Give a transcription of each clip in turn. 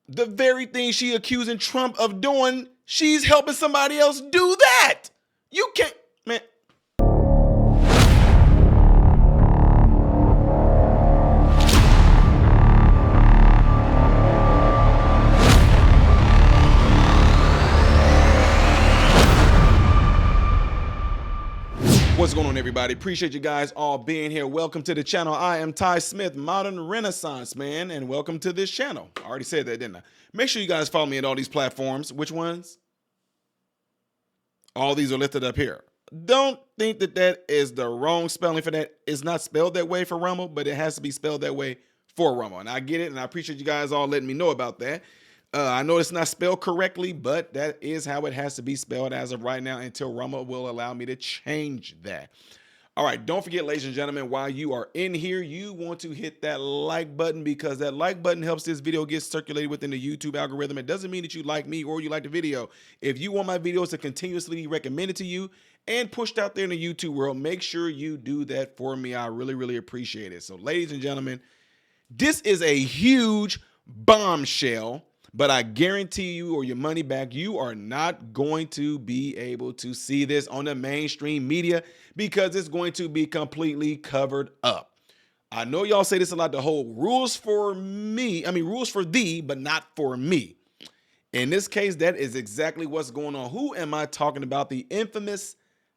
The very thing she accusing Trump of doing, she's helping somebody else do that. You can't, man. What's going on, everybody? Appreciate you guys all being here. Welcome to the channel. I am Ty Smith, Modern Renaissance Man, and welcome to this channel. I already said that, didn't I? Make sure you guys follow me at all these platforms. Which ones? All these are listed up here. Don't think that that is the wrong spelling for that. It's not spelled that way for Rumble, but it has to be spelled that way for Rumble. And I get it, and I appreciate you guys all letting me know about that. I know it's not spelled correctly, but that is how it has to be spelled as of right now until Rumble will allow me to change that. All right, don't forget, ladies and gentlemen, while you are in here, you want to hit that like button because that like button helps this video get circulated within the YouTube algorithm. It doesn't mean that you like me or you like the video. If you want my videos to continuously be recommended to you and pushed out there in the YouTube world, make sure you do that for me. I really, really appreciate it. So, ladies and gentlemen, this is a huge bombshell. But I guarantee you, or your money back, you are not going to be able to see this on the mainstream media because it's going to be completely covered up. I know y'all say this a lot, the whole rules for me, rules for thee, but not for me. In this case, that is exactly what's going on. Who am I talking about? The infamous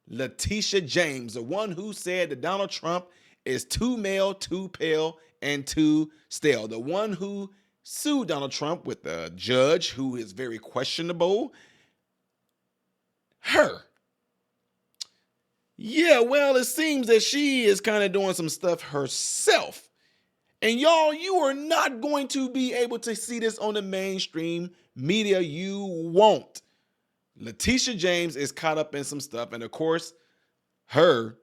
Letitia James, the one who said that Donald Trump is too male, too pale, and too stale. The one who sued Donald Trump with a judge who is very questionable. Her. Yeah, well, it seems that she is kind of doing some stuff herself. And y'all, you are not going to be able to see this on the mainstream media. You won't. Letitia James is caught up in some stuff. And of course, her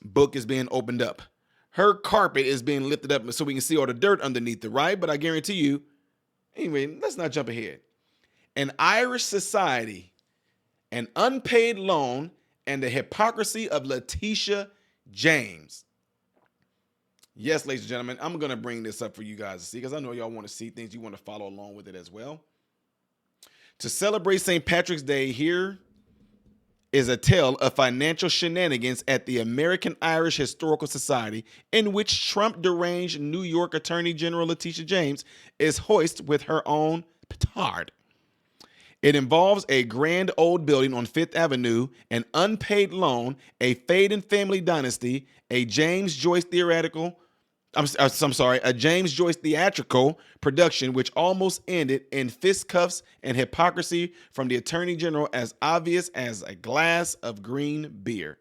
book is being opened up. Her carpet is being lifted up so we can see all the dirt underneath it, right? But I guarantee you, anyway, let's not jump ahead. An Irish society, an unpaid loan, and the hypocrisy of Letitia James. Yes, ladies and gentlemen, I'm going to bring this up for you guys to see because I know y'all want to see things. You want to follow along with it as well. To celebrate St. Patrick's Day, here is a tale of financial shenanigans at the American Irish Historical Society, in which Trump deranged New York Attorney General Letitia James is hoisted with her own petard. It involves a grand old building on Fifth Avenue, an unpaid loan, a fading family dynasty, a James Joyce theatrical production which almost ended in fistcuffs and hypocrisy from the Attorney General as obvious as a glass of green beer.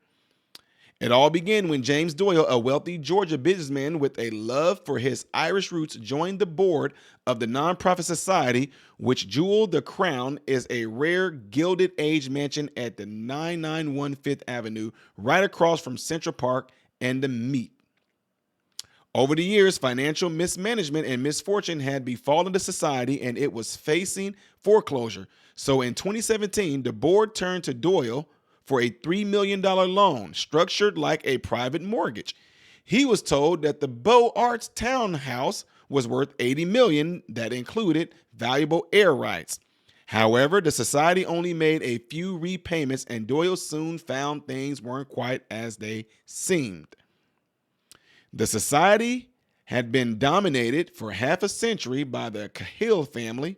It all began when James Doyle, a wealthy Georgia businessman with a love for his Irish roots, joined the board of the nonprofit society, which jeweled the crown is a rare Gilded Age mansion at the 991 Fifth Avenue, right across from Central Park and the Meat. Over the years, financial mismanagement and misfortune had befallen the society and it was facing foreclosure. So in 2017, the board turned to Doyle for a $3 million loan structured like a private mortgage. He was told that the Beaux Arts townhouse was worth $80 million that included valuable air rights. However, the society only made a few repayments and Doyle soon found things weren't quite as they seemed. The society had been dominated for half a century by the Cahill family,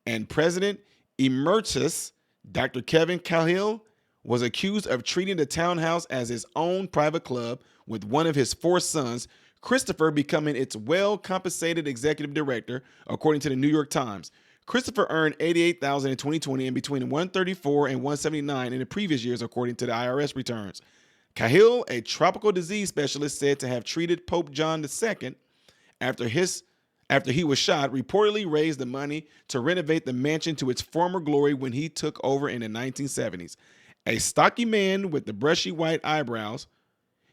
and President Emeritus Dr. Kevin Cahill was accused of treating the townhouse as his own private club, with one of his four sons, Christopher, becoming its well-compensated executive director, according to the New York Times. Christopher earned $88,000 in 2020 and between $134,000 and $179,000 in the previous years, according to the IRS returns. Cahill, a tropical disease specialist said to have treated Pope John II after he was shot, reportedly raised the money to renovate the mansion to its former glory when he took over in the 1970s. A stocky man with the brushy white eyebrows,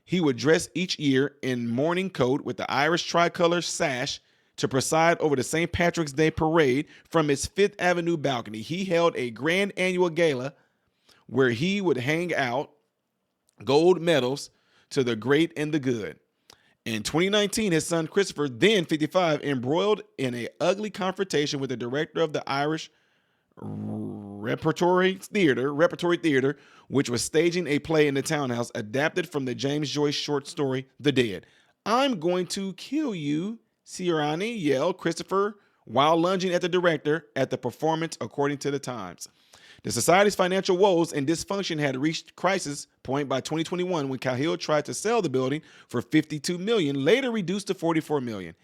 he would dress each year in mourning coat with the Irish tricolor sash to preside over the St. Patrick's Day parade from his Fifth Avenue balcony. He held a grand annual gala where he would hang out gold medals to the great and the good. In 2019, his son Christopher, then 55, embroiled in an ugly confrontation with the director of the Irish Repertory Theater, which was staging a play in the townhouse adapted from the James Joyce short story, The Dead. "I'm going to kill you," Ciarani yelled Christopher while lunging at the director at the performance, according to the Times. The society's financial woes and dysfunction had reached crisis point by 2021 when Cahill tried to sell the building for $52 million, later reduced to $44 million.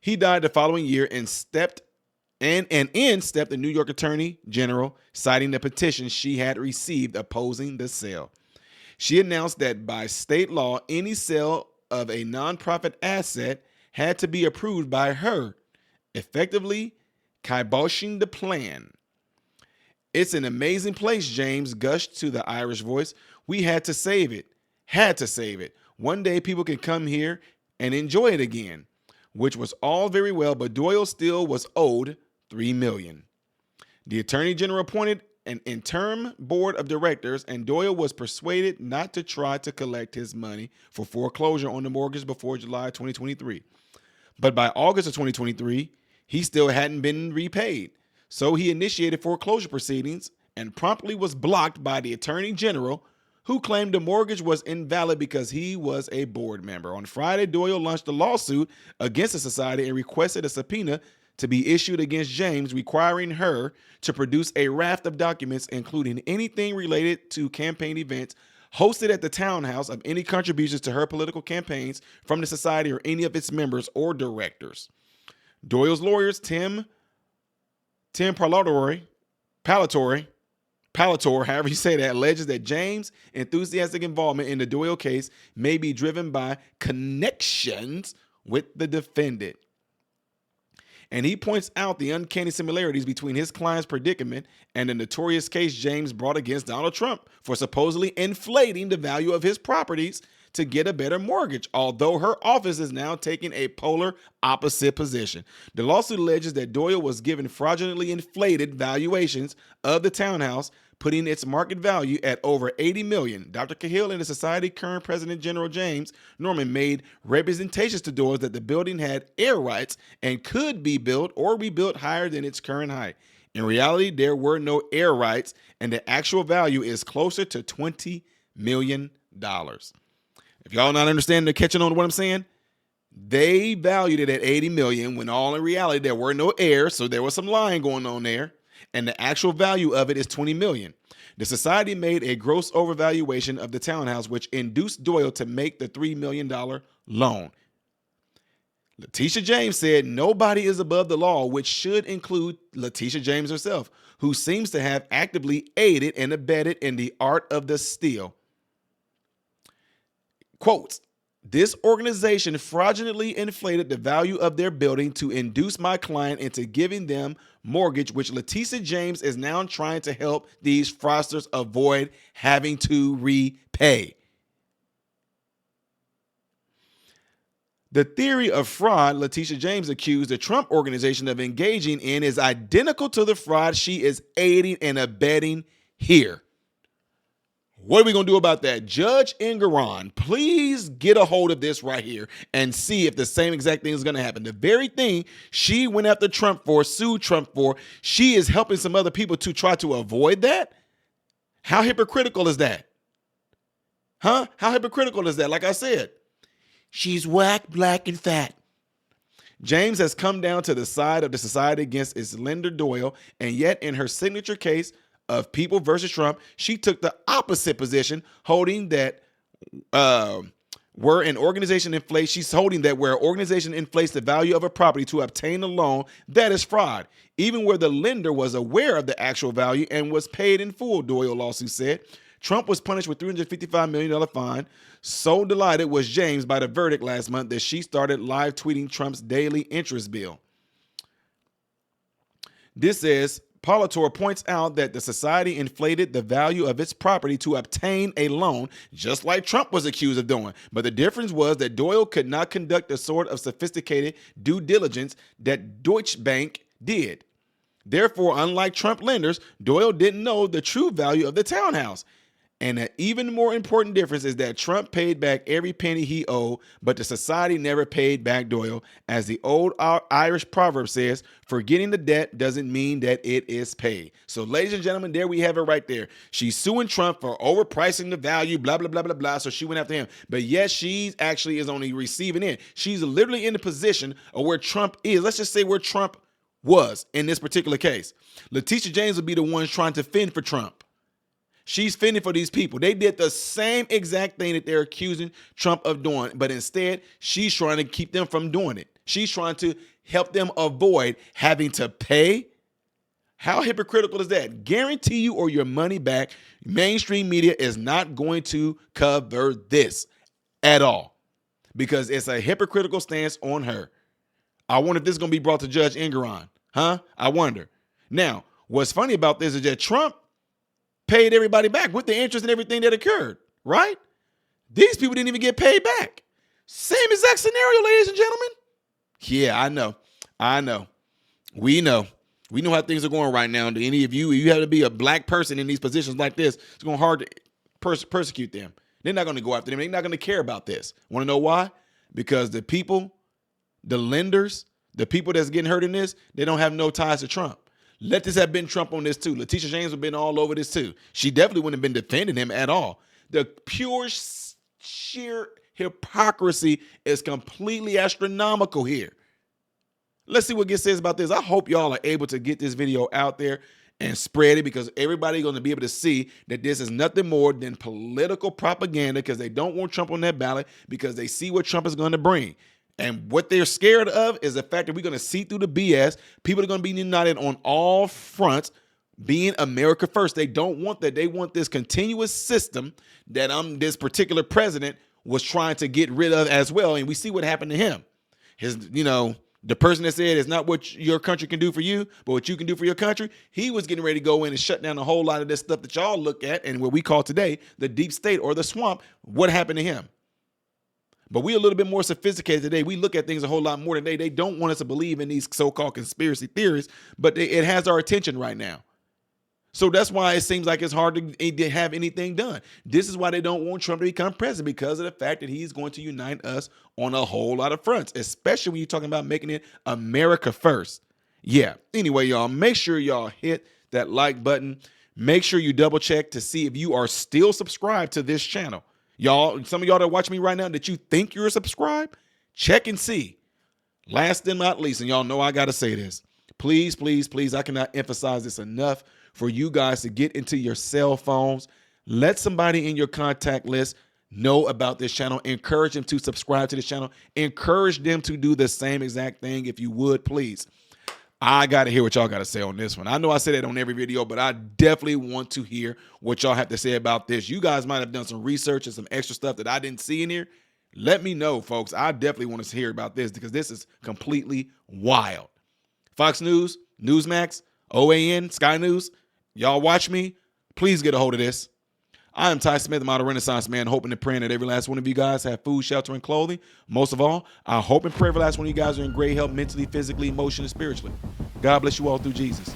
He died the following year and stepped the New York Attorney General, citing the petition she had received opposing the sale. She announced that by state law, any sale of a nonprofit asset had to be approved by her, effectively kiboshing the plan. "It's an amazing place," James gushed to the Irish Voice. "We had to save it. Had to save it. One day people can come here and enjoy it again," which was all very well, but Doyle still was owed $3 million. The Attorney General appointed an interim board of directors, and Doyle was persuaded not to try to collect his money for foreclosure on the mortgage before July 2023. But by August of 2023, he still hadn't been repaid. So he initiated foreclosure proceedings and promptly was blocked by the Attorney General, who claimed the mortgage was invalid because he was a board member. On Friday, Doyle launched a lawsuit against the society and requested a subpoena to be issued against James, requiring her to produce a raft of documents, including anything related to campaign events hosted at the townhouse, of any contributions to her political campaigns from the society or any of its members or directors. Doyle's lawyers, Tim Palator, however you say that, alleges that James' enthusiastic involvement in the Doyle case may be driven by connections with the defendant. And he points out the uncanny similarities between his client's predicament and the notorious case James brought against Donald Trump for supposedly inflating the value of his properties to get a better mortgage, although her office is now taking a polar opposite position. The lawsuit alleges that Doyle was given fraudulently inflated valuations of the townhouse, putting its market value at over $80 million. Dr. Cahill and the society current President General James Norman made representations to Doyle that the building had air rights and could be built or rebuilt higher than its current height. In reality, there were no air rights, and the actual value is closer to $20 million. If y'all not understanding or catching on to what I'm saying, they valued it at $80 million when all in reality there were no air, so there was some lying going on there. And the actual value of it is $20 million. The society made a gross overvaluation of the townhouse, which induced Doyle to make the $3 million loan. Letitia James said nobody is above the law, which should include Letitia James herself, who seems to have actively aided and abetted in the art of the steal. Quote, "This organization fraudulently inflated the value of their building to induce my client into giving them mortgage, which Letitia James is now trying to help these fraudsters avoid having to repay." The theory of fraud Letitia James accused the Trump organization of engaging in is identical to the fraud she is aiding and abetting here. What are we going to do about that? Judge Engeron, please get a hold of this right here and see if the same exact thing is going to happen. The very thing she went after Trump for, sued Trump for, she is helping some other people to try to avoid that? How hypocritical is that? Huh? How hypocritical is that? Like I said, she's whack, black, and fat. James has come down to the side of the society against its lender Doyle, and yet in her signature case of People versus Trump, she took the opposite position, holding that where an organization inflates the value of a property to obtain a loan, that is fraud, even where the lender was aware of the actual value and was paid in full, Doyle lawsuit said. Trump was punished with $355 million fine. So delighted was James by the verdict last month that she started live tweeting Trump's daily interest bill. This says, Palator points out that the society inflated the value of its property to obtain a loan, just like Trump was accused of doing. But the difference was that Doyle could not conduct the sort of sophisticated due diligence that Deutsche Bank did. Therefore, unlike Trump lenders, Doyle didn't know the true value of the townhouse. And an even more important difference is that Trump paid back every penny he owed, but the society never paid back Doyle. As the old Irish proverb says, forgetting the debt doesn't mean that it is paid. So, ladies and gentlemen, there we have it right there. She's suing Trump for overpricing the value, blah, blah, blah, blah, blah. So she went after him. But yes, she actually is only receiving it. She's literally in the position of where Trump is. Let's just say where Trump was in this particular case. Letitia James would be the one trying to fend for Trump. She's fending for these people. They did the same exact thing that they're accusing Trump of doing, but instead, she's trying to keep them from doing it. She's trying to help them avoid having to pay. How hypocritical is that? Guarantee you or your money back, mainstream media is not going to cover this at all because it's a hypocritical stance on her. I wonder if this is going to be brought to Judge Engeron. Huh? I wonder. Now, what's funny about this is that Trump paid everybody back with the interest and everything that occurred, right? These people didn't even get paid back. Same exact scenario, ladies and gentlemen. Yeah, I know. We know how things are going right now. To any of you, you have to be a black person in these positions like this. It's going hard to persecute them. They're not going to go after them. They're not going to care about this. Want to know why? Because the people, the lenders, the people that's getting hurt in this, they don't have no ties to Trump. Let this have been Trump on this too. Letitia James would have been all over this too. She definitely wouldn't have been defending him at all. The pure, sheer hypocrisy is completely astronomical here. Let's see what gets says about this. I hope y'all are able to get this video out there and spread it because everybody's going to be able to see that this is nothing more than political propaganda because they don't want Trump on that ballot because they see what Trump is going to bring. And what they're scared of is the fact that we're going to see through the BS. People are going to be united on all fronts, being America first. They don't want that. They want this continuous system that this particular president was trying to get rid of as well. And we see what happened to him. The person that said it's not what your country can do for you, but what you can do for your country. He was getting ready to go in and shut down a whole lot of this stuff that y'all look at and what we call today the deep state or the swamp. What happened to him? But we're a little bit more sophisticated today. We look at things a whole lot more than they don't want us to believe in these so-called conspiracy theories, but it has our attention right now. So that's why it seems like it's hard to have anything done. This is why they don't want Trump to become president because of the fact that he's going to unite us on a whole lot of fronts, especially when you're talking about making it America first. Yeah. Anyway, y'all, make sure y'all hit that like button. Make sure you double check to see if you are still subscribed to this channel. Y'all, some of y'all that watch me right now that you think you're subscribed, check and see. Last and not least, and y'all know I got to say this. Please, please, please, I cannot emphasize this enough for you guys to get into your cell phones. Let somebody in your contact list know about this channel. Encourage them to subscribe to this channel. Encourage them to do the same exact thing if you would, please. I got to hear what y'all got to say on this one. I know I say that on every video, but I definitely want to hear what y'all have to say about this. You guys might have done some research and some extra stuff that I didn't see in here. Let me know, folks. I definitely want to hear about this because this is completely wild. Fox News, Newsmax, OAN, Sky News, y'all watch me. Please get a hold of this. I am Ty Smith, the model Renaissance man, hoping and praying that every last one of you guys have food, shelter, and clothing. Most of all, I hope and pray every last one of you guys are in great health mentally, physically, emotionally, and spiritually. God bless you all through Jesus.